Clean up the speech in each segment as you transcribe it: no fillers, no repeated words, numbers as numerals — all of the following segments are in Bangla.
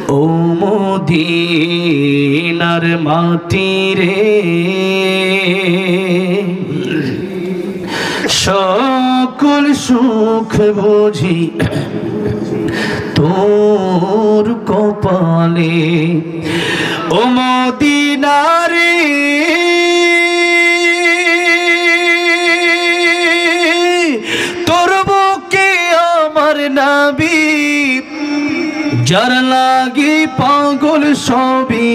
ও মদিনার মাটি রে সকল সুখ বুঝি তোর কপালে ও মদিনারে তোর বুকে আমার নবী যার লাগি পাগল সবই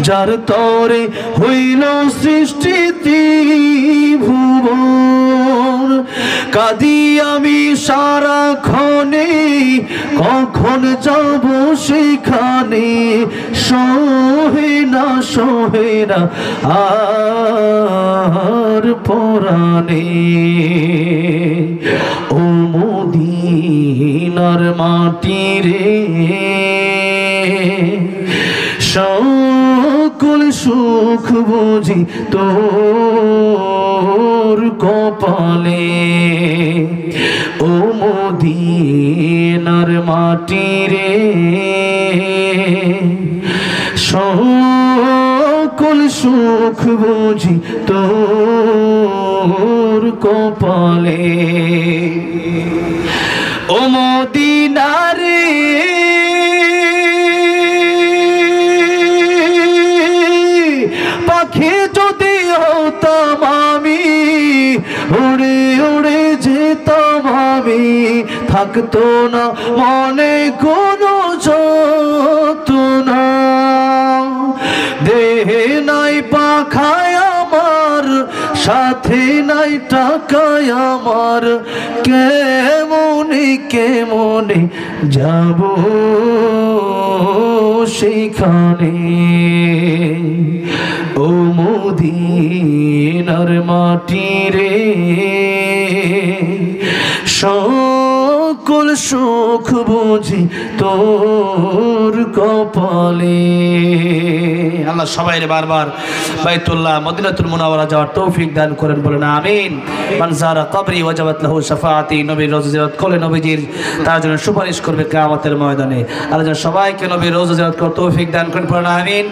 যার তরে হইল সৃষ্টি ত্রিভুবন কাঁদি আমি সারাক্ষণে কখন যাব সেখানে সহে না আর পরাণে ও মদিনার মাটি রে সকল সুখ বুঝি তোর কপালে ও মদিনার মাটি রে সকল সুখ বুঝি তোর কপালে ও মদিনারে পাখি যদি হতাম আমি উড়ে উড়ে যেতাম আমি থাকতো না মনে কোনো যন্ত্রণা দেহে নাই পাখায় আমার সাথে নাই টাকায় আমার কেমনে যাব সেখানে ও মদিনার মাটি রে সকল সুখ বুঝি তোর কপালে। আল্লাহ সবাই বারবার বাইতুল্লাহ মদিনাতুল মুনাওয়ারা যাওয়ার তৌফিক দান করেন, বলেন আমিন। মান যারা কবরি ওয়াজাবাত লাহু শাফাআতি, নবীর রওজা জিয়ারত করলে নবীজির তার জন্য সুপারিশ করবে কিয়ামতের ময়দানে। আল্লাহ সবাইকে নবীর রওজা জিয়ারত করার তৌফিক দান করেন, বলেন আমিন।